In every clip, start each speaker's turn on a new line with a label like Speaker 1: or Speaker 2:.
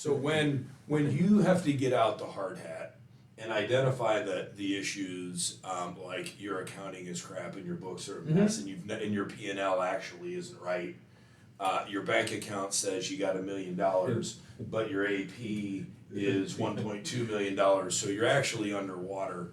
Speaker 1: So when you have to get out the hard hat and identify the issues, like your accounting is crap and your books are a mess and your P&L actually isn't right, your bank account says you got $1 million, but your AP is $1.2 million, so you're actually underwater.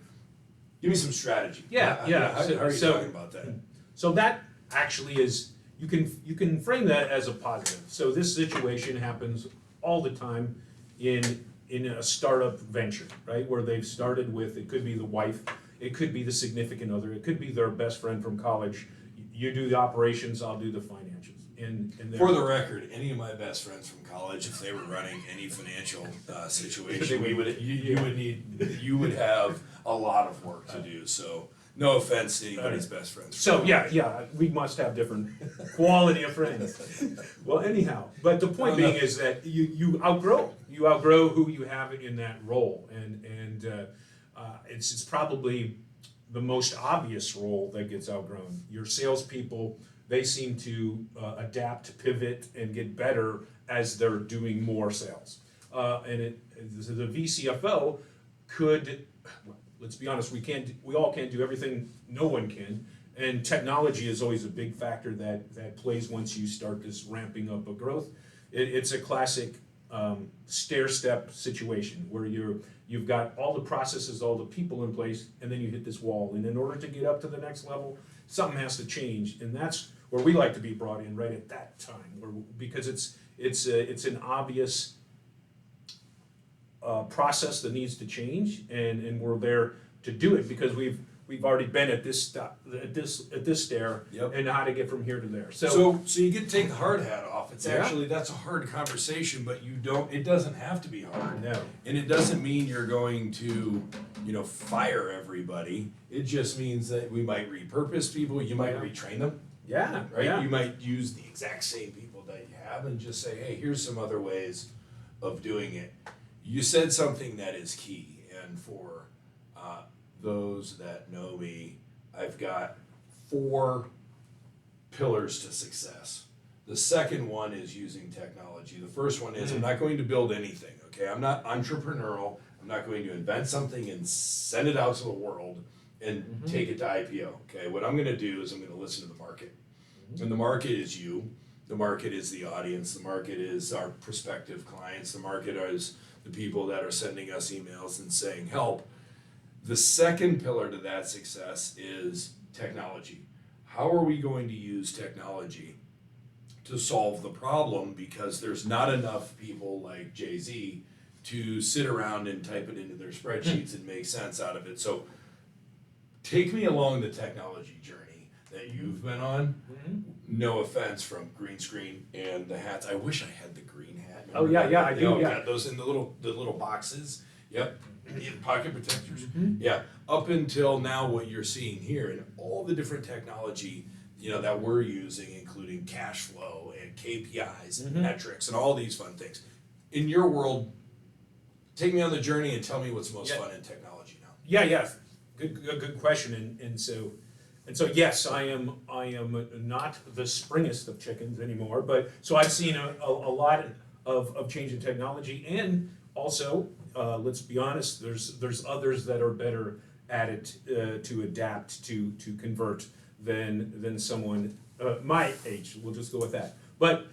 Speaker 1: Give me some strategy.
Speaker 2: Yeah, yeah.
Speaker 1: How are you talking about that?
Speaker 2: So that actually is, you can frame that as a positive. So this situation happens all the time in a startup venture, right? Where they've started with, it could be the wife, it could be the significant other, it could be their best friend from college. You do the operations, I'll do the financials. And
Speaker 1: For the record, any of my best friends from college, if they were running any financial situation, you would have a lot of work to do. So no offense to anybody's best friends.
Speaker 2: So yeah, we must have different quality of friends. Well, anyhow, but the point being is that you outgrow who you have in that role, and it's probably the most obvious role that gets outgrown. Your salespeople, they seem to adapt, pivot, and get better as they're doing more sales. The VCFO could, let's be honest, we all can't do everything, no one can. And technology is always a big factor that plays once you start this ramping up of growth. It's a classic stair-step situation where you've got all the processes, all the people in place, and then you hit this wall. And in order to get up to the next level, something has to change, and that's where we like to be brought in right at that time, because it's an obvious process that needs to change, and we're there to do it because we've already been at this stair,
Speaker 1: Yep.
Speaker 2: and how to get from here to there.
Speaker 1: So you get to take the hard hat off. It's
Speaker 2: Yeah.
Speaker 1: actually, that's a hard conversation, but it doesn't have to be hard.
Speaker 2: No.
Speaker 1: And it doesn't mean you're going to, fire everybody. It just means that we might repurpose people, you might retrain them,
Speaker 2: Yeah,
Speaker 1: right?
Speaker 2: yeah.
Speaker 1: You might use the exact same people that you have and just say, hey, here's some other ways of doing it. You said something that is key, and for those that know me, I've got 4 pillars to success. The second one is using technology. The first one is I'm not going to build anything, okay? I'm not entrepreneurial. I'm not going to invent something and send it out to the world and take it to IPO, okay? What I'm gonna do is I'm gonna listen to the market. And the market is you. The market is the audience. The market is our prospective clients. The market is the people that are sending us emails and saying, help. The second pillar to that success is technology. How are we going to use technology to solve the problem? Because there's not enough people like Jay-Z to sit around and type it into their spreadsheets and make sense out of it. So take me along the technology journey that you've been on. No offense from green screen and the hats. I wish I had the green hat.
Speaker 2: Oh, yeah, I do, yeah.
Speaker 1: Got those in the little boxes. Yep. Pocket protectors. Yeah. Up until now, what you're seeing here and all the different technology, that we're using, including cash flow and KPIs and metrics and all these fun things. In your world, take me on the journey and tell me what's most fun in technology now.
Speaker 2: Yeah. Good question. And so yes, I am not the springest of chickens anymore, but so I've seen a lot of change in technology, and also let's be honest, there's others that are better at it to adapt to convert than someone my age. We'll just go with that. But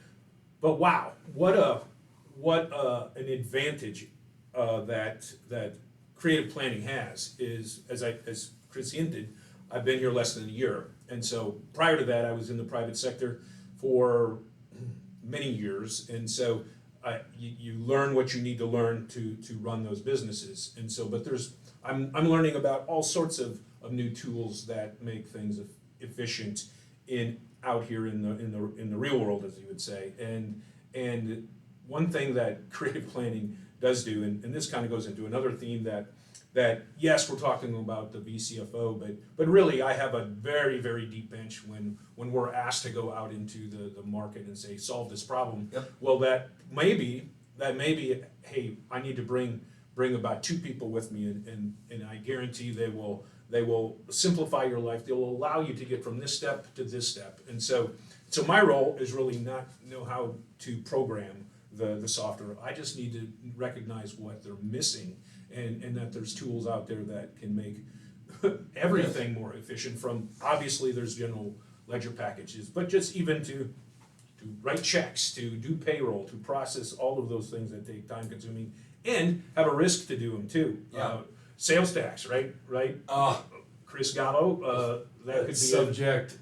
Speaker 2: wow, what an advantage that creative planning has is, as Chris hinted, I've been here less than a year, and so prior to that I was in the private sector for many years, and so you learn what you need to learn to run those businesses, and so but I'm learning about all sorts of new tools that make things efficient out here in the real world, as you would say, and one thing that creative planning does do, and this kind of goes into another theme that yes, we're talking about the VCFO, but really I have a very, very deep bench when we're asked to go out into the market and say, solve this problem.
Speaker 1: Yep.
Speaker 2: Well, that may be, hey, I need to bring about 2 people with me, and I guarantee they will simplify your life. They will allow you to get from this step to this step. And so my role is really not know how to program the software. I just need to recognize what they're missing and that there's tools out there that can make everything more efficient from, obviously, there's general ledger packages, but just even to write checks, to do payroll, to process all of those things that take time consuming and have a risk to do them too.
Speaker 1: Yeah.
Speaker 2: Sales tax, right? Chris Gallo, that could be
Speaker 1: subject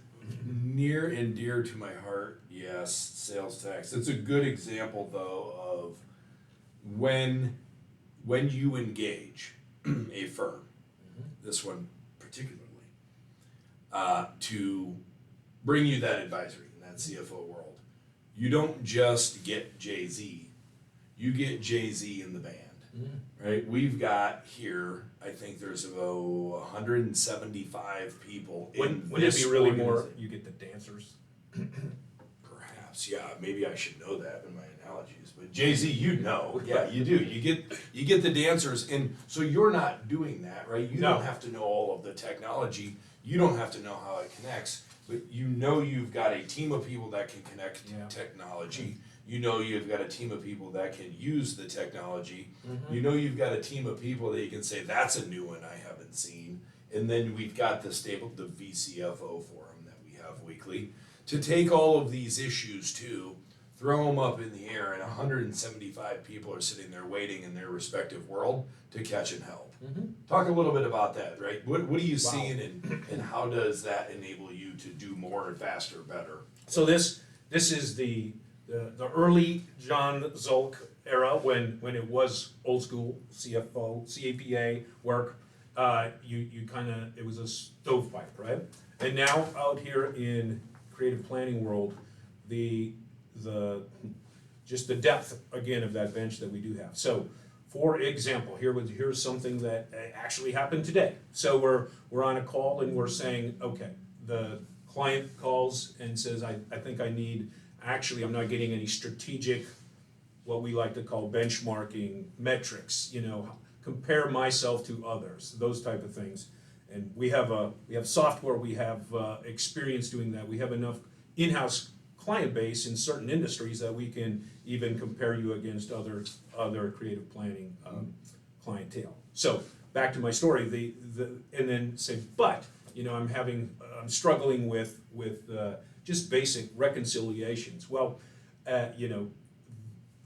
Speaker 1: near and dear to my heart. Yes, sales tax. It's a good example though of when you engage a firm, this one particularly, to bring you that advisory in that CFO world. You don't just get Jay-Z, you get Jay-Z in the band, right? We've got here, I think there's about 175 people in
Speaker 2: Wouldn't it
Speaker 1: this
Speaker 2: be really more,
Speaker 1: organization.
Speaker 2: you get the dancers?
Speaker 1: Perhaps, yeah, maybe I should know that in my analogies, but Jay-Z, you know, yeah, you do, you get the dancers, and so you're not doing that, right? You
Speaker 2: No.
Speaker 1: don't have to know all of the technology, you don't have to know how it connects, but you know you've got a team of people that can connect
Speaker 2: Yeah.
Speaker 1: technology, you know you've got a team of people that can use the technology,
Speaker 2: Mm-hmm.
Speaker 1: you know you've got a team of people that you can say, that's a new one I haven't seen, and then we've got the VCFO forum that we have weekly, to take all of these issues too, throw them up in the air, and 175 people are sitting there waiting in their respective world to catch and help. Talk a little bit about that, right? What are you seeing, and how does that enable you to do more and faster, better?
Speaker 2: So this is the early John Zulk era when it was old school CFO, CAPA work. You kind of, it was a stovepipe, right? And now out here in creative planning world, just the depth again of that bench that we do have. So, for example, here's something that actually happened today. So we're on a call and we're saying, okay, the client calls and says, I think I need, actually I'm not getting any strategic, what we like to call benchmarking metrics, compare myself to others, those type of things. And we have software, we have experience doing that, we have enough in-house client base in certain industries that we can even compare you against other creative planning clientele. So back to my story, and then say, but I'm struggling with just basic reconciliations. Well,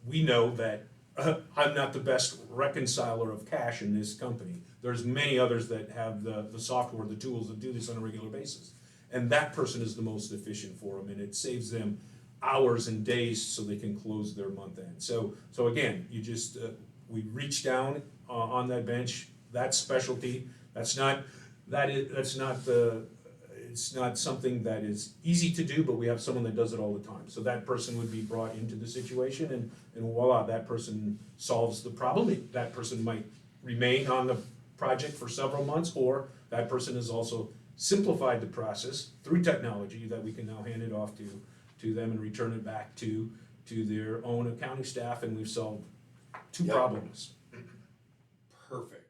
Speaker 2: we know that I'm not the best reconciler of cash in this company. There's many others that have the software, the tools that do this on a regular basis. And that person is the most efficient for them, and it saves them hours and days so they can close their month end. So again, we reach down on that bench, that specialty. It's not something that is easy to do, but we have someone that does it all the time. So that person would be brought into the situation, and voila, that person solves the problem. That person might remain on the project for several months, or that person has also simplified the process through technology that we can now hand it off to them and return it back to their own accounting staff, and we've solved two
Speaker 1: Yep.
Speaker 2: problems.
Speaker 1: Perfect.